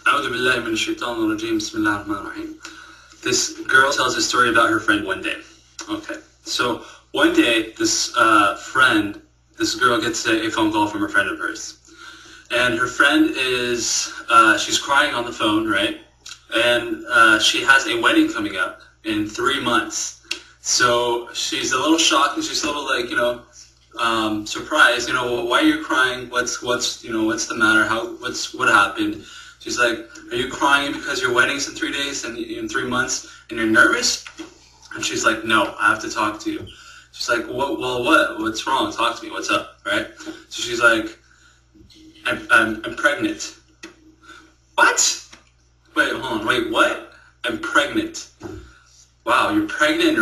أعوذ بالله من الشيطان الرجيم. بسم الله الرحمن الرحيم. This girl tells a story about her friend one day. Okay, so one day this girl gets a phone call from a friend of hers. And her friend is, she's crying on the phone, right? And she has a wedding coming up in 3 months. So she's a little shocked and she's a little like, surprised. Why are you crying? What's the matter? What happened? She's like, are you crying because your wedding's in 3 days and in 3 months and you're nervous? And she's like, no, I have to talk to you. She's like, what's wrong? Talk to me. What's up? Right? So she's like, I'm pregnant. What? Wait, hold on. Wait, what? I'm pregnant. Wow, you're pregnant.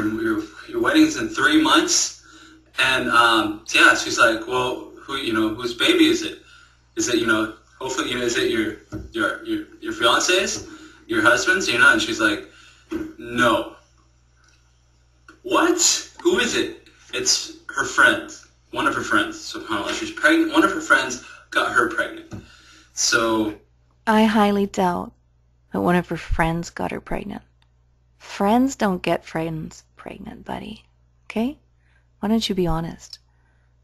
Your wedding's in 3 months. And yeah, she's like, well, whose baby is it? Is it, hopefully, is it your fiance's, your husband's? And she's like, no. What? Who is it? It's her friend, one of her friends. SubhanAllah, she's pregnant. One of her friends got her pregnant. So I highly doubt that one of her friends got her pregnant. Friends don't get friends pregnant, buddy. Okay? Why don't you be honest?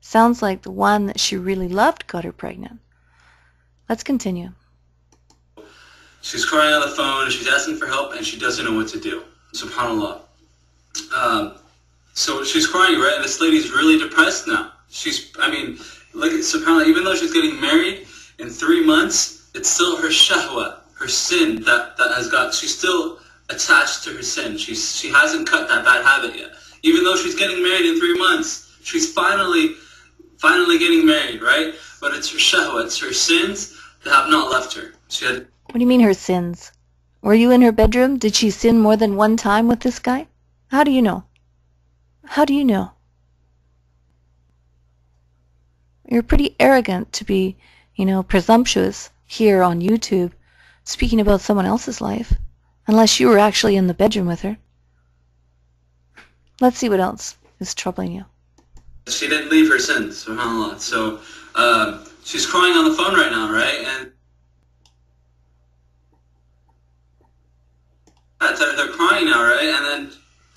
Sounds like the one that she really loved got her pregnant. Let's continue. She's crying on the phone, she's asking for help, and she doesn't know what to do. SubhanAllah. So she's crying, right? And this lady's really depressed now. Look at SubhanAllah, even though she's getting married in 3 months, it's still her shahwa, her sin she's still attached to her sin. She hasn't cut that bad habit yet. Even though she's getting married in 3 months, she's finally getting married, right? But it's her shahwa, it's her sins that have not left her. What do you mean her sins? Were you in her bedroom? Did she sin more than one time with this guy? How do you know? How do you know? You're pretty arrogant to be, presumptuous here on YouTube, speaking about someone else's life, unless you were actually in the bedroom with her. Let's see what else is troubling you. She didn't leave her sins, subhanAllah. So she's crying on the phone right now, right? And they're crying now, right? And then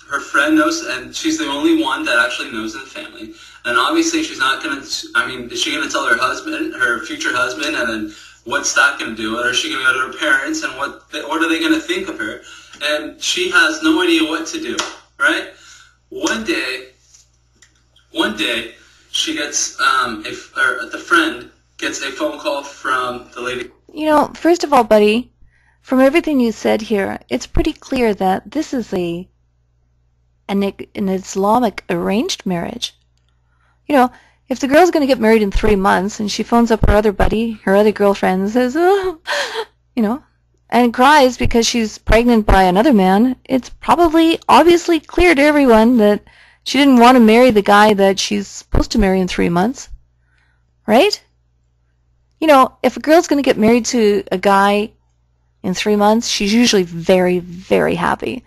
her friend knows, and she's the only one that actually knows in the family. And obviously she's not going to, is she going to tell her husband, her future husband, and then what's that going to do? Or is she going to go to her parents, and what are they going to think of her? And she has no idea what to do, right? One day, she gets, the friend gets a phone call from the lady. First of all, buddy, from everything you said here, it's pretty clear that this is an Islamic arranged marriage. If the girl's going to get married in 3 months and she phones up her other buddy, her other girlfriend, and says, oh, and cries because she's pregnant by another man, it's probably obviously clear to everyone that she didn't want to marry the guy that she's supposed to marry in 3 months. Right? If a girl's going to get married to a guy in 3 months, she's usually very, very happy.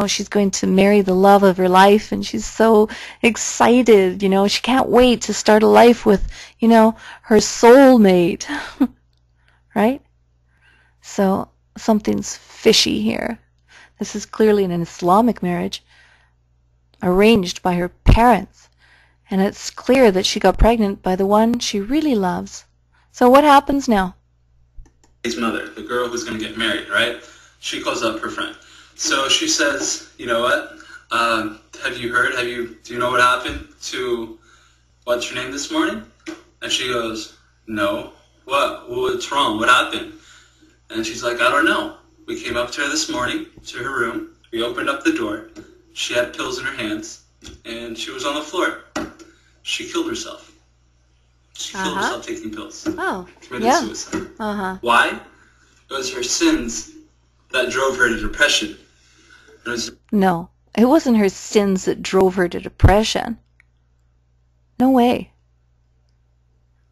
She's going to marry the love of her life, and she's so excited. She can't wait to start a life with, her soulmate. Right? So something's fishy here. This is clearly an Islamic marriage arranged by her parents, and it's clear that she got pregnant by the one she really loves. So what happens now? His mother, the girl who's going to get married, right? She calls up her friend. So she says, you know what? Have you heard? Do you know what happened to what's her name this morning? And she goes, no. What? What's wrong? What happened? And she's like, I don't know. We came up to her this morning, to her room. We opened up the door. She had pills in her hands, and she was on the floor. She killed herself. She killed herself taking pills. Oh, committed suicide. Why? It was her sins that drove her to depression. No, it wasn't her sins that drove her to depression. No way.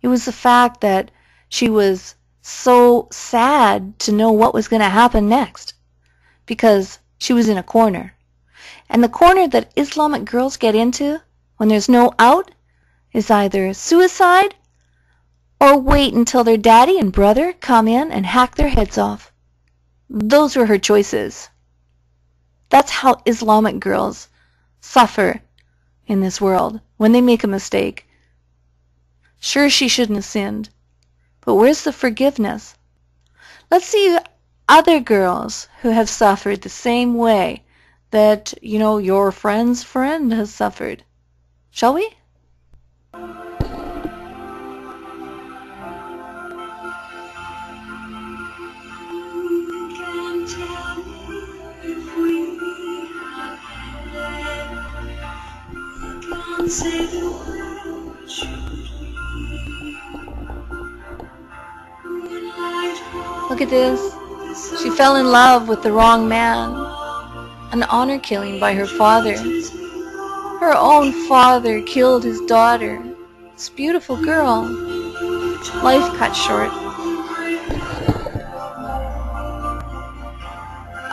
It was the fact that she was so sad to know what was going to happen next, because she was in a corner. And the corner that Islamic girls get into when there's no out is either suicide or wait until their daddy and brother come in and hack their heads off. Those were her choices. That's how Islamic girls suffer in this world when they make a mistake. Sure, she shouldn't have sinned, but where's the forgiveness? Let's see other girls who have suffered the same way that, your friend's friend has suffered. Shall we? Look at this. She fell in love with the wrong man. An honor killing by her father. Her own father killed his daughter. This beautiful girl. Life cut short.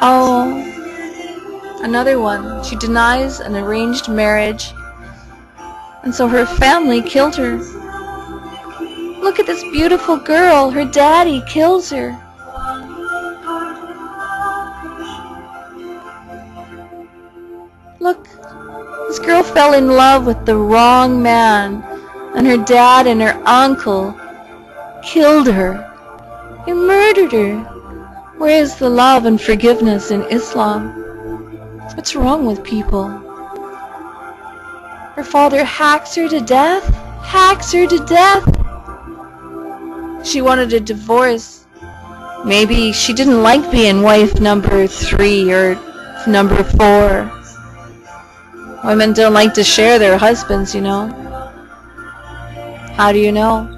Oh, another one. She denies an arranged marriage, and so her family killed her. Look at this beautiful girl. Her daddy kills her. Look, this girl fell in love with the wrong man, and her dad and her uncle killed her. They murdered her. Where is the love and forgiveness in Islam? What's wrong with people? Her father hacks her to death? Hacks her to death? She wanted a divorce. Maybe she didn't like being wife number 3 or number 4. Women don't like to share their husbands, How do you know?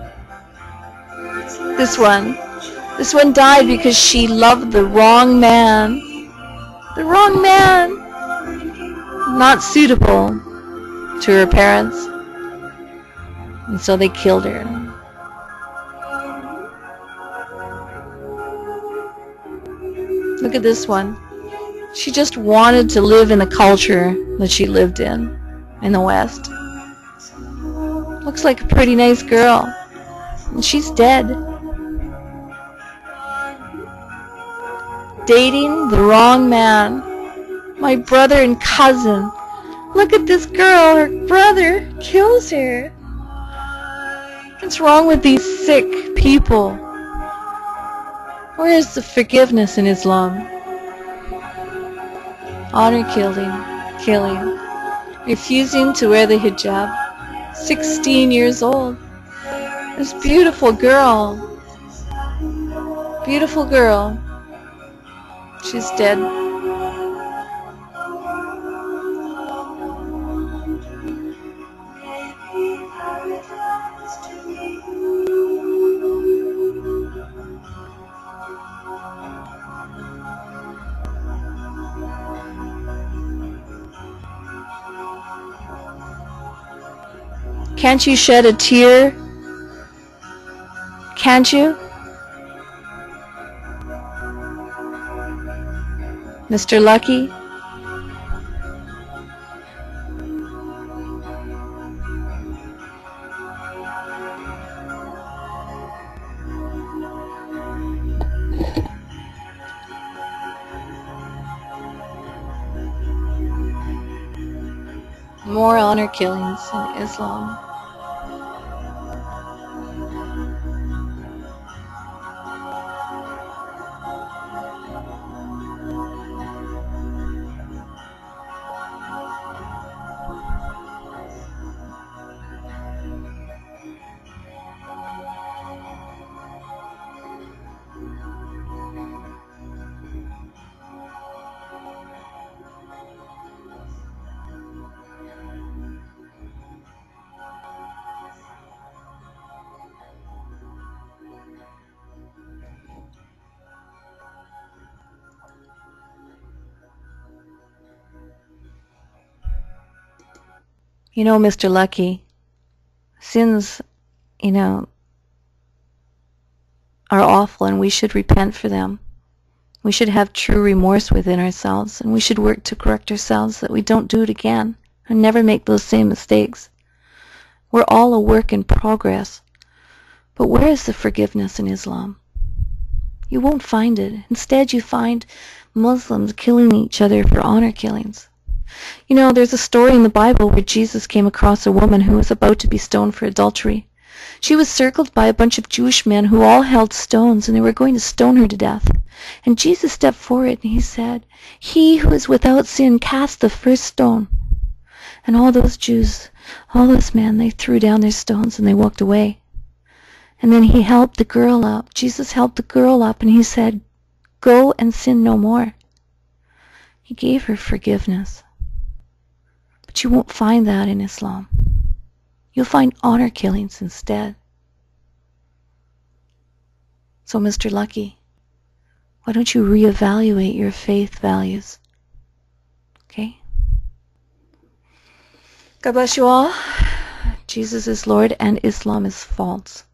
This one died because she loved the wrong man. The wrong man. Not suitable to her parents. And so they killed her. Look at this one. She just wanted to live in the culture that she lived in the West. Looks like a pretty nice girl. And she's dead. Dating the wrong man. My brother and cousin. Look at this girl. Her brother kills her. What's wrong with these sick people? Where is the forgiveness in Islam? Honor killing, refusing to wear the hijab. 16 years old. This beautiful girl. Beautiful girl. She's dead. Can't you shed a tear? Can't you? Mr. Lucky? More honor killings in Islam. You know, Mr. Lucky, sins, are awful and we should repent for them. We should have true remorse within ourselves, and we should work to correct ourselves so that we don't do it again and never make those same mistakes. We're all a work in progress. But where is the forgiveness in Islam? You won't find it. Instead, you find Muslims killing each other for honor killings. You know, there's a story in the Bible where Jesus came across a woman who was about to be stoned for adultery. She was circled by a bunch of Jewish men who all held stones, and they were going to stone her to death. And Jesus stepped forward and he said, "He who is without sin cast the first stone." And all those Jews, all those men, they threw down their stones and they walked away. And then he helped the girl up. Jesus helped the girl up and he said, "Go and sin no more." He gave her forgiveness. But you won't find that in Islam. You'll find honor killings instead. So, Mr. Lucky, why don't you reevaluate your faith values? Okay? God bless you all. Jesus is Lord and Islam is false.